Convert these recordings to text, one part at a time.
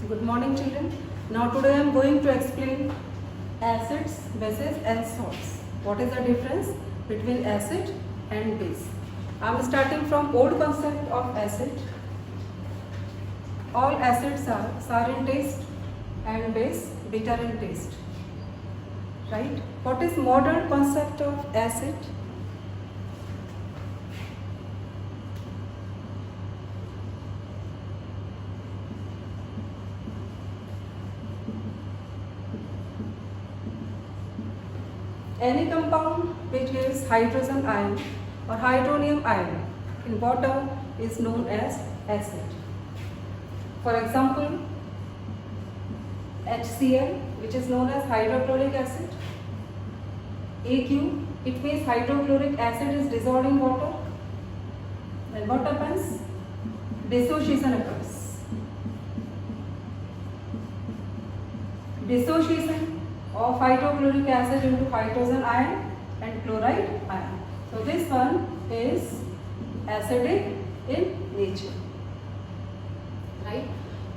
Good morning, children. Now today I am going to explain acids, bases and salts. What is the difference between acid and base? I am starting from old concept of acid. All acids are sour in taste and base bitter in taste. Right? What is modern concept of acid? Any compound which gives hydrogen ion or hydronium ion in water is known as acid. For example, HCl, which is known as hydrochloric acid. AQ, it means hydrochloric acid is dissolved in water. Then what happens? Dissociation occurs. Dissociation of hydrochloric acid into hydrogen ion and chloride ion. So this one is acidic in nature. Right?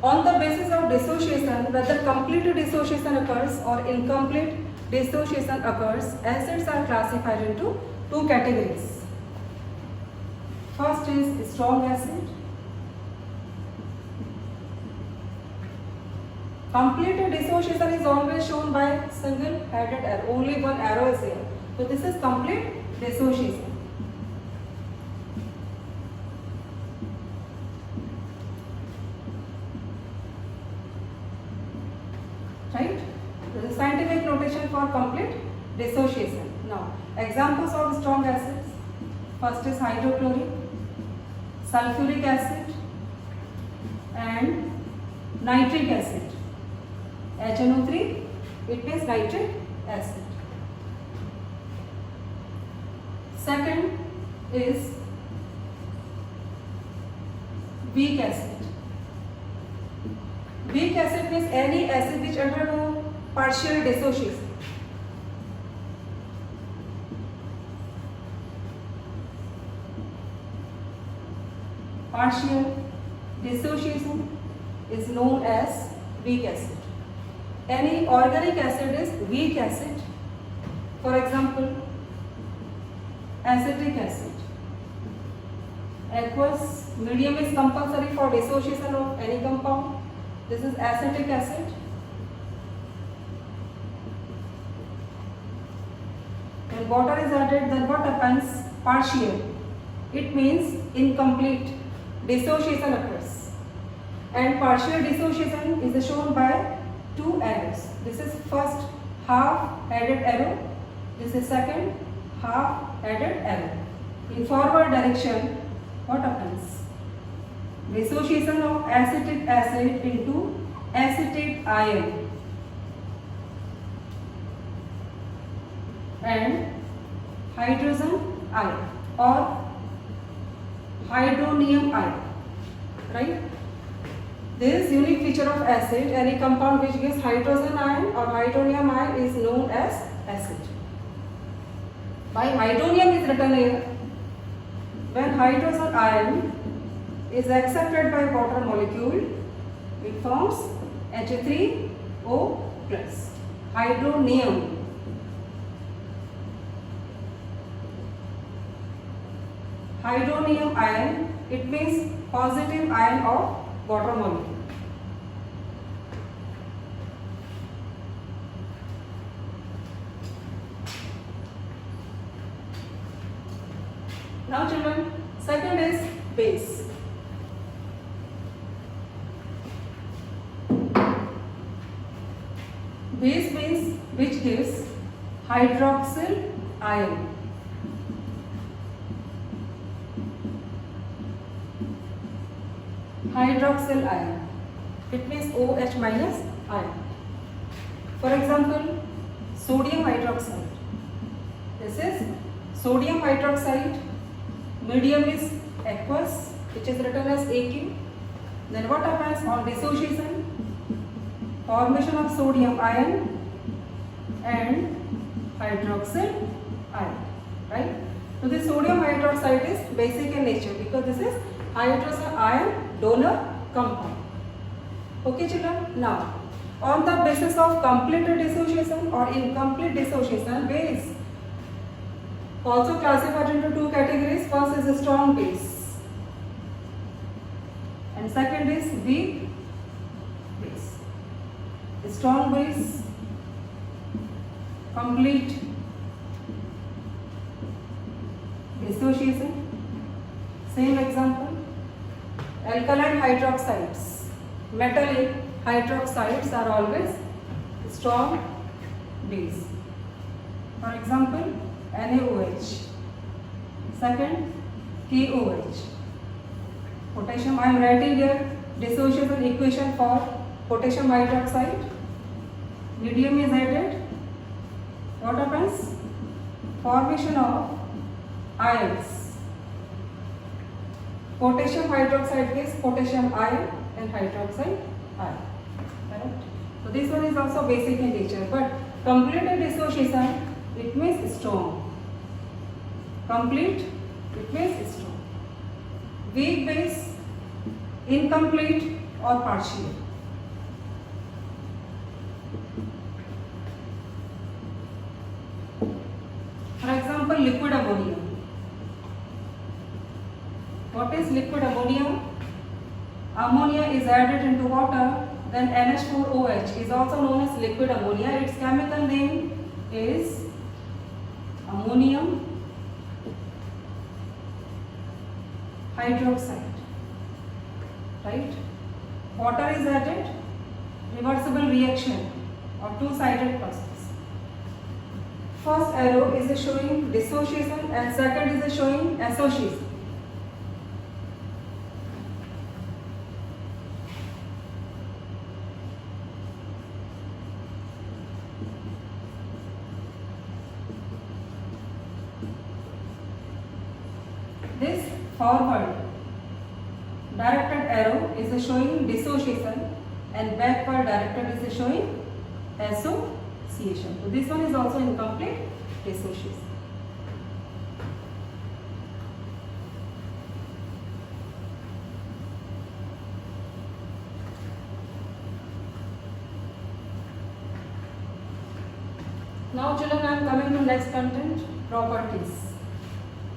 On the basis of dissociation, whether complete dissociation occurs or incomplete dissociation occurs, acids are classified into two categories. First is strong acid. Complete dissociation is always shown by single-headed arrow. Only one arrow is here. So this is complete dissociation. Right? This is scientific notation for complete dissociation. Now, examples of strong acids. First is hydrochloric, sulfuric acid, and nitric acid. HNO3, it means nitric acid. Second is weak acid. Weak acid means any acid which undergo partial dissociation. Partial dissociation is known as weak acid. Any organic acid is weak acid. For example, acetic acid. Aqueous medium is compulsory for dissociation of any compound. This is acetic acid. When water is added, then what happens? Partial. It means incomplete dissociation occurs. And partial dissociation is shown by two arrows. This is first half added arrow. This is second half added arrow. In forward direction, what happens? Dissociation of acetic acid into acetate ion and hydrogen ion or hydronium ion. Right? This unique feature of acid, any compound which gives hydrogen ion or hydronium ion is known as acid. Why hydronium is written here? When hydrogen ion is accepted by water molecule, it forms H3O+. Hydronium. Hydronium ion, it means positive ion of water molecule. Now children, second is base. Base means which gives hydroxyl ion. Hydroxyl ion. It means OH minus ion. For example, sodium hydroxide. This is sodium hydroxide. Medium is aqueous, which is written as AQ. Then what happens on dissociation? Formation of sodium ion and hydroxyl ion. Right? So this sodium hydroxide is basic in nature because this is hydrogen ion donor compound. Okay children, now on the basis of complete dissociation or incomplete dissociation, base also classified into two categories. First is a strong base and second is weak base. Strong base, complete dissociation. Same example, alkaline hydroxides, metallic hydroxides are always strong base. For example, NaOH. Second, KOH. Potassium, I am writing here dissociation equation for potassium hydroxide. Medium is added. What happens? Formation of ions. Potassium hydroxide is potassium ion and hydroxide ion. Correct? So this one is also basic in nature, but complete dissociation, it means strong. Complete, it means strong. Weak base, incomplete or partial. For example, liquid ammonia. What is liquid ammonia? Ammonia is added into water, then NH4OH is also known as liquid ammonia. Its chemical name is ammonium hydroxide. Right? Water is added, reversible reaction or two-sided process. First arrow is showing dissociation and second is showing association. This forward directed arrow is showing dissociation and backward directed is showing association. So this one is also incomplete dissociation. Now children, I am coming to next content, properties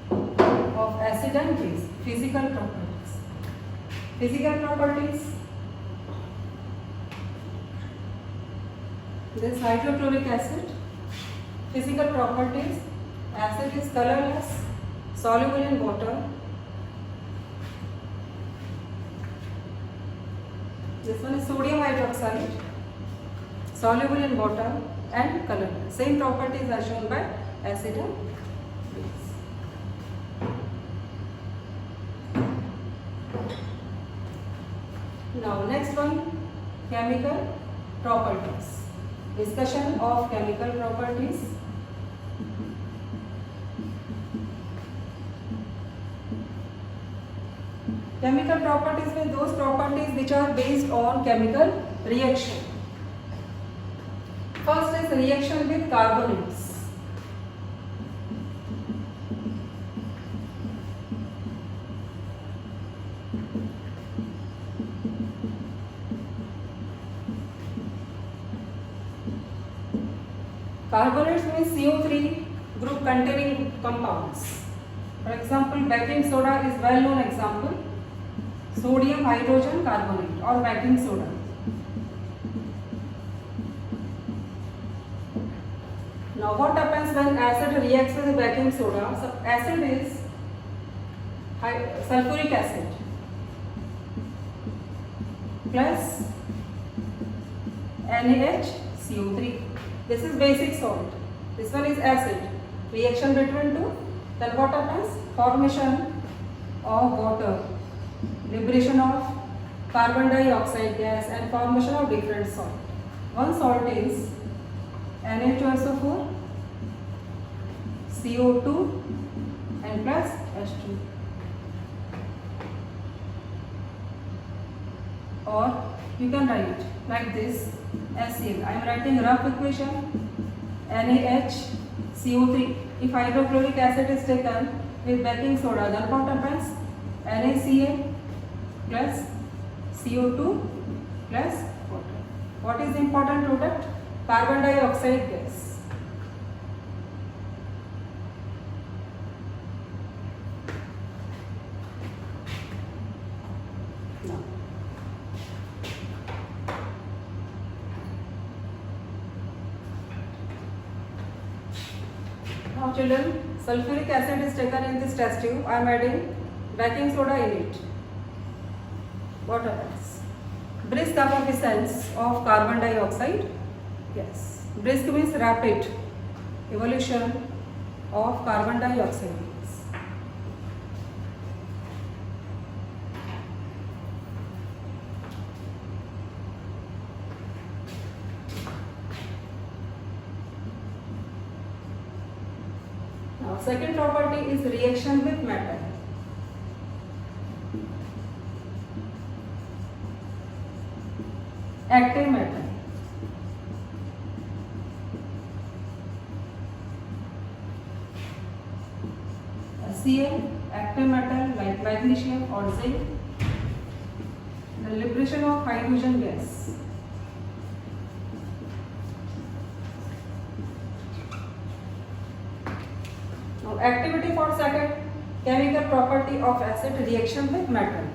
of acid and base, physical properties. Physical properties, this hydrochloric acid. Physical properties, acid is colorless, soluble in water. This one is sodium hydroxide, soluble in water and colorless. Same properties are shown by acid and base. Now next one, chemical properties. Discussion of chemical properties. Chemical properties mean those properties which are based on chemical reaction. First is reaction with carbonates. Carbonates means CO3 group containing compounds. For example, baking soda is well known example. Sodium hydrogen carbonate or baking soda. Now what happens when acid reacts with baking soda? So acid is sulfuric acid plus NaHCO3. This is basic salt. This one is acid. Reaction between two. Then what happens? Formation of water, liberation of carbon dioxide gas and formation of different salt. One salt is Na2SO4, CO2 and plus H2. Or you can write like this HCl. I am writing rough equation NaHCO3. If hydrochloric acid is taken with baking soda, then what happens? NaCl plus CO2 plus water. What is the important product? Carbon dioxide gas. Now children, sulfuric acid is taken in this test tube. I am adding baking soda in it. What happens? Brisk effervescence of carbon dioxide gas. Brisk means rapid evolution of carbon dioxide gas. Now second property is reaction with metal. Active metal. Cl, active metal like magnesium or zinc. The liberation of hydrogen gas. Now activity for second chemical property of acid, reaction with metal.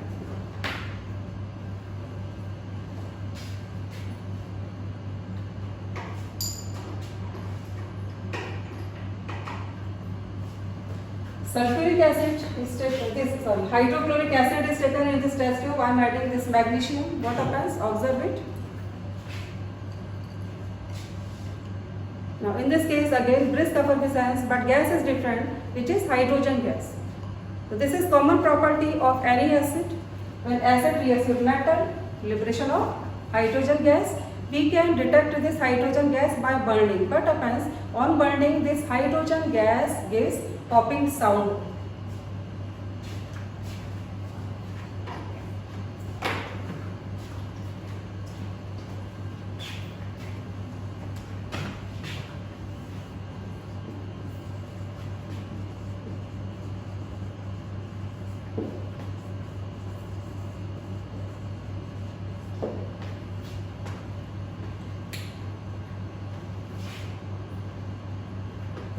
Sulfuric acid is taken, hydrochloric acid is taken in this test tube. I am adding this magnesium. What happens? Observe it. Now in this case again brisk effervescence, but gas is different, which is hydrogen gas. So this is common property of any acid. When acid reacts with metal, liberation of hydrogen gas. We can detect this hydrogen gas by burning. What happens? On burning, this hydrogen gas gives popping sound.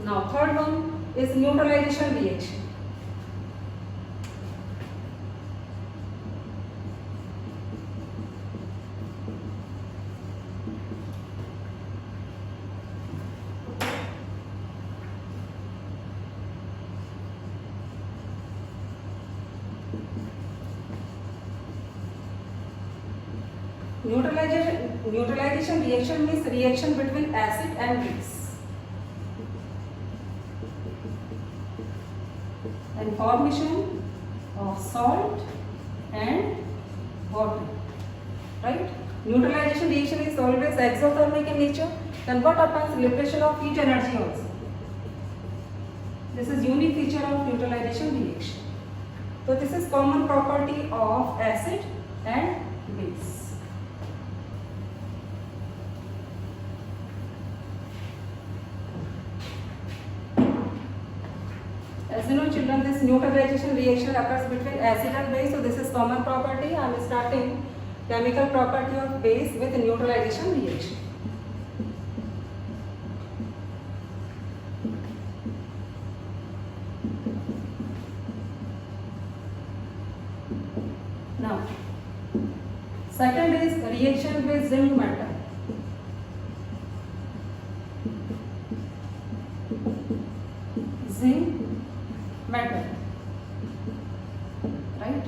Now third one is neutralization reaction. Neutralization reaction means reaction between acid and base. And formation of salt and water, right? Neutralization reaction is always exothermic in nature. Then what happens? Liberation of heat energy also. This is unique feature of neutralization reaction. So this is common property of acid and base. As you know children, this neutralization reaction occurs between acid and base, so this is common property. I am starting chemical property of base with neutralization reaction. Now, second is reaction with zinc metal. Zinc metal, right?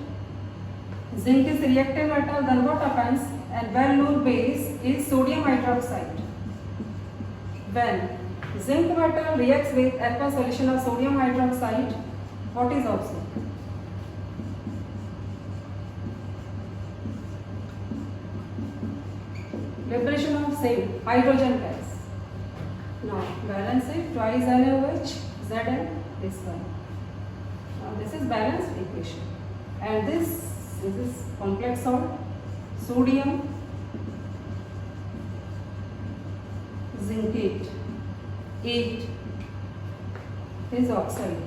Zinc is reactive metal, then what happens? And well-known base is sodium hydroxide. When zinc metal reacts with aqueous solution of sodium hydroxide, what is observed? Liberation of same hydrogen gas. Now balance it, twice NaOH, Zn is 1. Now this is balanced equation, and this is complex salt, sodium zincate, 8 is oxide.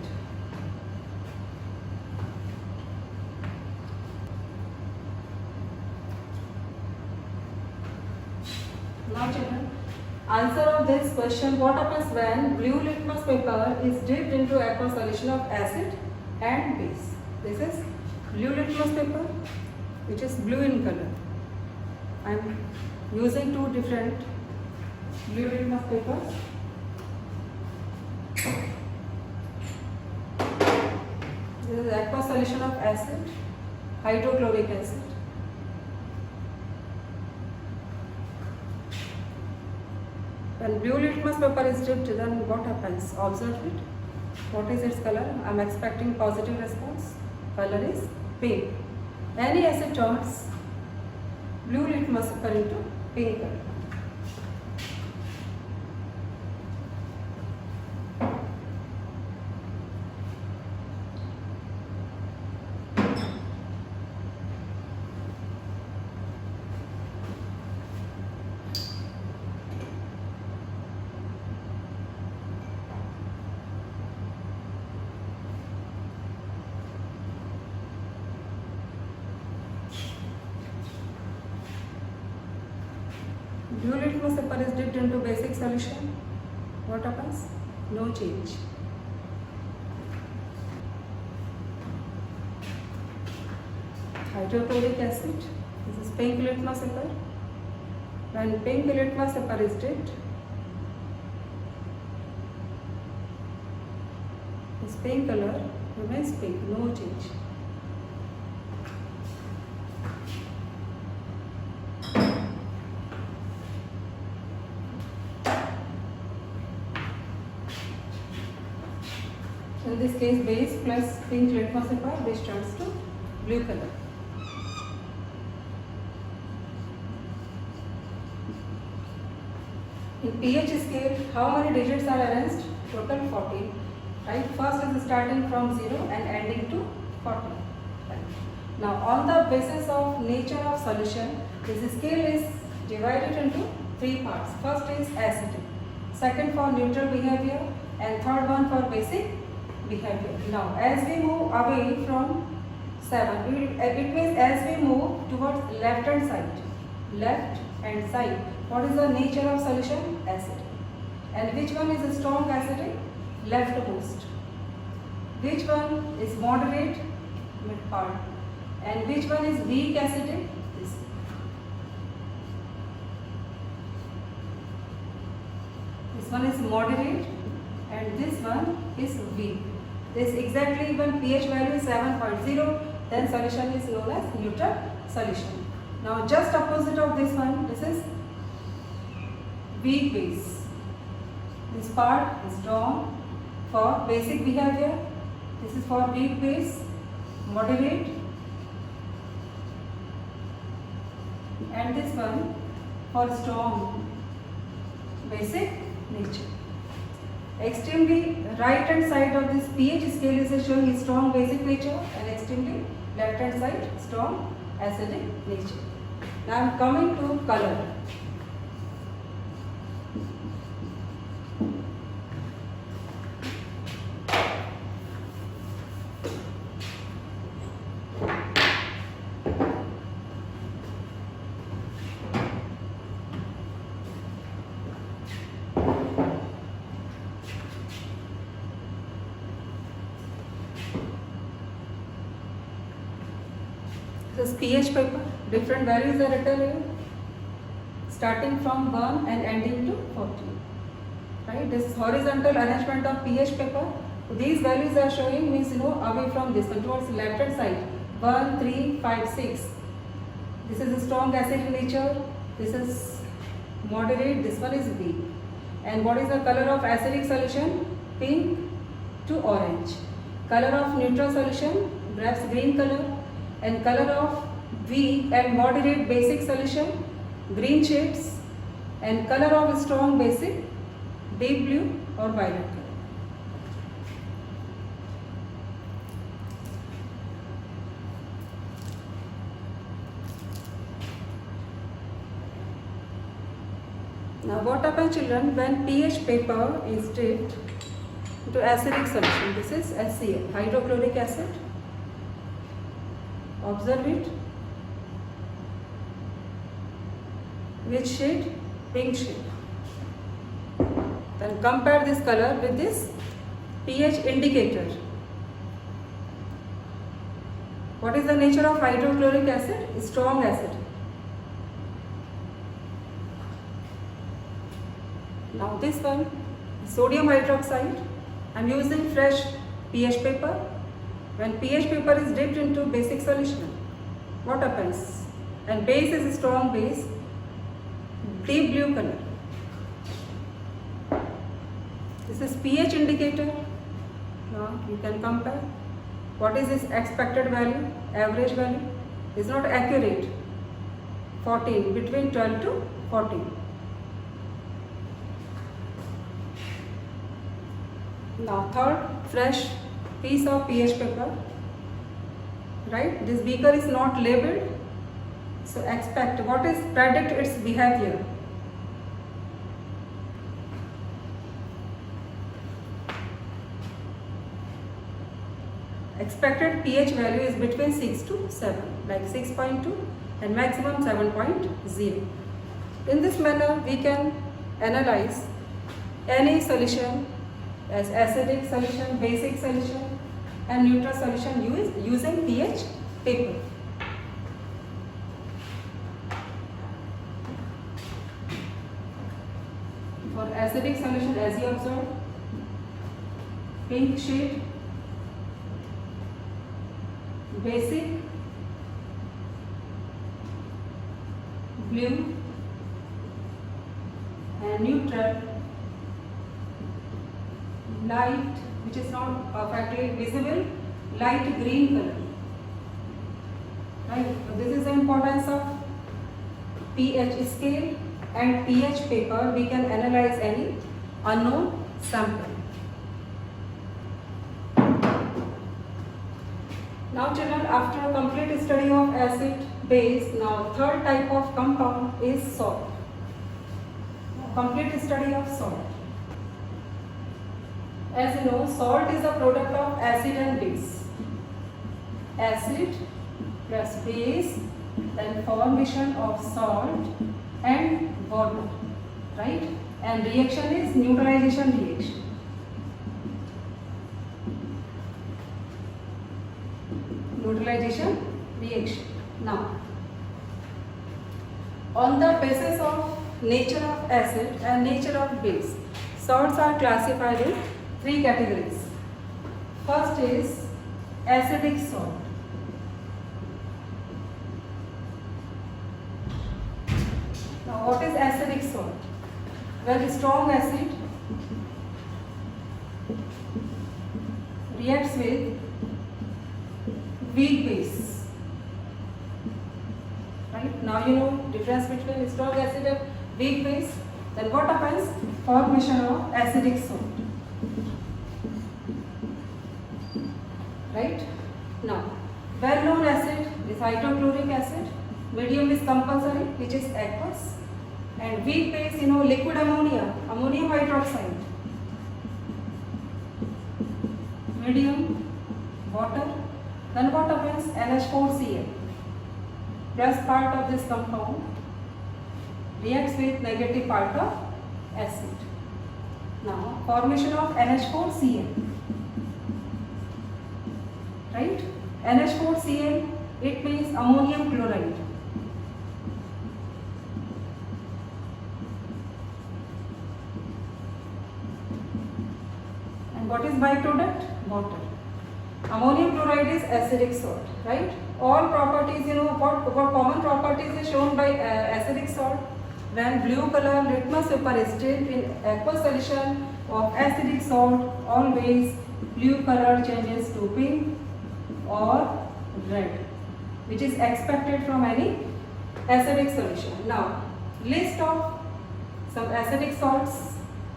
Answer of this question: what happens when blue litmus paper is dipped into aqueous solution of acid and base? This is blue litmus paper, which is blue in color. I am using two different blue litmus papers. This is aqueous solution of acid, hydrochloric acid. When blue litmus paper is dipped, then what happens? Observe it. What is its color? I am expecting positive response. Color is pink. Any acid turns blue litmus paper into pink color. Blue litmus paper is dipped into basic solution. What happens? No change. Hydrochloric acid. This is pink litmus paper. When pink litmus paper is dipped, this pink color remains pink, no change. In this case, base plus pink litmus paper, this turns to blue color. In pH scale, how many digits are arranged? Total 40. Right? First is starting from 0 and ending to 40. Right. Now, on the basis of nature of solution, this scale is divided into three parts. First is acidic, second for neutral behavior, and third one for basic behavior. Now, as we move away from 7, it means as we move towards left hand side, what is the nature of solution? Acid. And which one is a strong acidic? Leftmost. Which one is moderate? Mid part. And which one is weak acidic? This. This one is moderate and this one is weak. This exactly when pH value is 7.0, then solution is known as neutral solution. Now just opposite of this one, this is weak base. This part is strong for basic behavior. This is for weak base, moderate, and this one for strong basic nature. Extremely right hand side of this pH scale is showing strong basic nature, and extremely left hand side strong acidic nature. Now I am coming to color. This is pH paper. Different values are written here, starting from 1 and ending to 40. Right? This is horizontal arrangement of pH paper. These values are showing means away from this one towards left hand side. 1, 3, 5, 6. This is a strong acid nature. This is moderate. This one is weak. And what is the color of acidic solution? Pink to orange. Color of neutral solution, perhaps green color. And color of weak and moderate basic solution, green shades. And color of strong basic, deep blue or violet color. Now what happens, children, when pH paper is dipped into acidic solution? This is HCl, hydrochloric acid. Observe it. Which shade? Pink shade. and compare this color with this pH indicator. What is the nature of hydrochloric acid? Strong acid. Now this one, sodium hydroxide. I am using fresh pH paper. When pH paper is dipped into basic solution, what happens? And base is a strong base, deep blue color. This is pH indicator. Now you can compare. What is this expected value? Average value is not accurate. 14, between 12 to 14. Now third, fresh piece of pH paper. Right? This beaker is not labeled. So expect, what is, predict its behavior. Expected pH value is between 6 to 7, like 6.2 and maximum 7.0. In this manner, we can analyze any solution as acidic solution, basic solution and neutral solution using pH paper. For acidic solution, as you observe, pink shade, basic, blue and neutral, light, which is not perfectly visible, light green color. Right? So this is the importance of pH scale and pH paper. We can analyze any unknown sample. Now children, after a complete study of acid, base, now third type of compound is salt. Complete study of salt. As you know, salt is a product of acid and base. Acid plus base, then formation of salt and water, right? And reaction is neutralization reaction. Neutralization reaction. Now, on the basis of nature of acid and nature of base, salts are classified in 3 categories. First is acidic salt. Now, what is acidic salt? When strong acid reacts with weak base. Right? Now you know difference between strong acid and weak base. Then what happens? Formation of acidic salt. Right? Now, well-known acid is hydrochloric acid. Medium is compulsory, which is aqueous. And weak base, you know, liquid ammonia, ammonium hydroxide. Medium, water. Then what happens? NH4Cl. Plus part of this compound reacts with negative part of acid. Now, formation of NH4Cl. Right? NH4Cl, it means ammonium chloride. And what is byproduct? Water. Ammonium chloride is acidic salt, right? All properties, you know, what common properties is shown by acidic salt. When blue color litmus paper is dipped in aqueous solution of acidic salt, always blue color changes to pink or red, which is expected from any acidic solution. Now, list of some acidic salts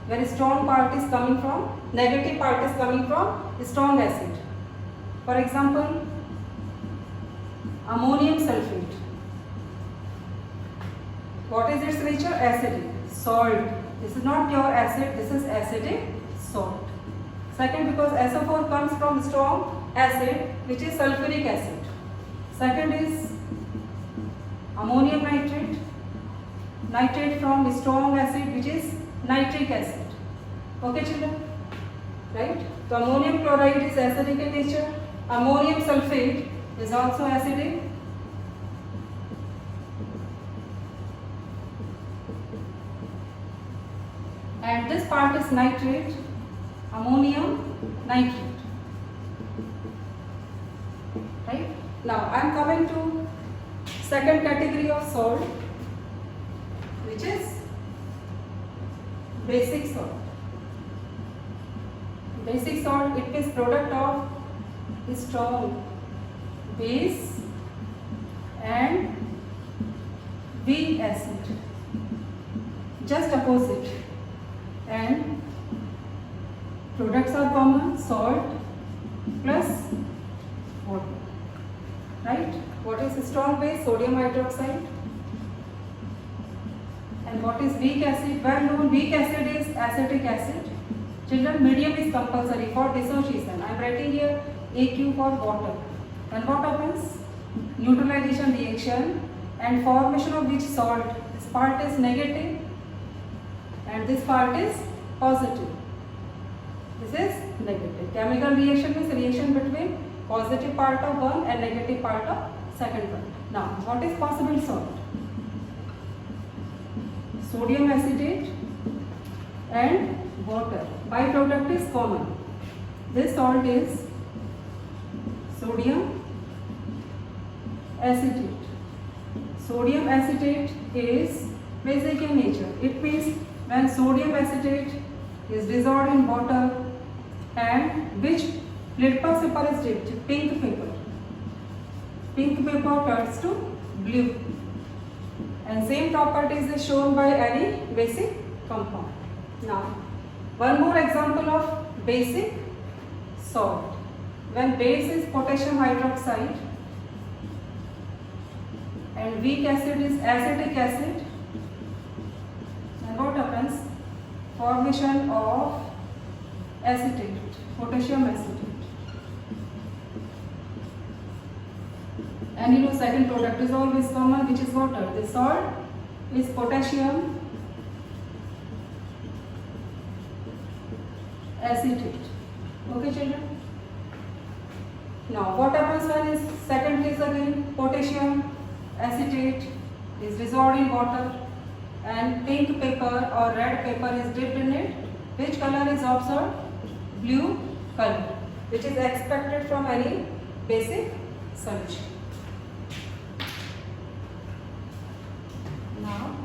where strong part is coming from, negative part is coming from strong acid. For example, ammonium sulfate. What is its nature? Acidic. Salt. This is not pure acid, this is acidic salt. Second, because SO4 comes from strong acid, which is sulfuric acid. Second is ammonium nitrate. Nitrate from strong acid, which is nitric acid. Okay children, right? So ammonium chloride is acidic in nature. Ammonium sulfate is also acidic. And this part is nitrate, ammonium nitrate. Right? Now I am coming to second category of salt, which is basic salt. Basic salt, it is product of strong base and weak acid. Just opposite. And products are common, salt plus water. Right? What is strong base? Sodium hydroxide. And what is weak acid? Well known, weak acid is acetic acid. Children, medium is compulsory for dissociation. I am writing here AQ for water. And what happens? Neutralization reaction and formation of which salt. This part is negative and this part is positive. This is negative. Chemical reaction is reaction between positive part of one and negative part of second one. Now, what is possible salt? Sodium acetate and water. Byproduct is common. This salt is sodium acetate. Sodium acetate is basic in nature. It means when sodium acetate is dissolved in water and which litmus paper is dipped, pink paper. Pink paper turns to blue. And same properties is shown by any basic compound. Now, one more example of basic salt. When base is potassium hydroxide and weak acid is acetic acid, and what happens? Formation of acetate, potassium acetate. And you know, second product is always common, which is water. This salt is potassium acetate. Okay children? Now what happens when is second is again potassium acetate is dissolved in water and pink paper or red paper is dipped in it. Which color is observed? Blue color, which is expected from any basic solution. Now,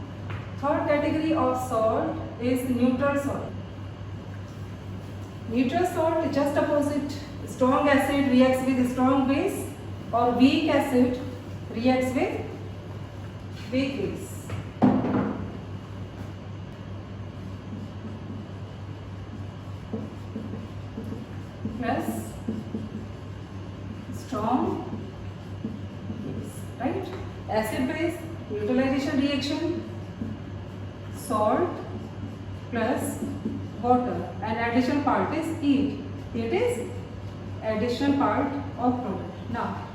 third category of salt is neutral salt. Neutral salt is just opposite. Strong acid reacts with strong base or weak acid reacts with weak base. Plus strong base, right? Acid base, neutralization reaction, salt plus water, and addition part is heat. It is addition part of product. Now,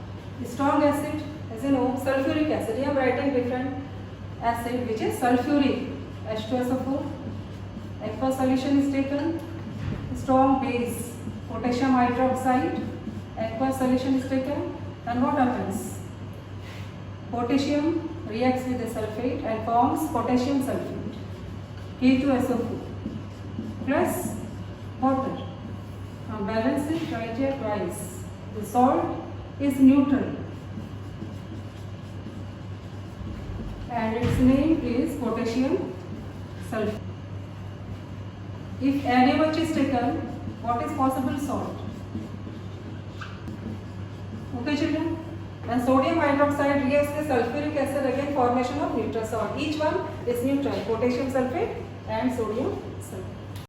strong acid, as you know, sulfuric acid. Here I am writing different acid, which is sulfuric, H2SO4. Aqueous solution is taken. Strong base, potassium hydroxide. Aqueous solution is taken. And what happens? Potassium reacts with the sulfate and forms potassium sulfate, K2SO4, plus water. Now balance it right here twice. The salt is neutral and its name is potassium sulfate. If NaOH is taken, what is possible salt? Okay children? And sodium hydroxide reacts with sulfuric acid, again formation of neutral salt. Each one is neutral, potassium sulfate and sodium sulfate.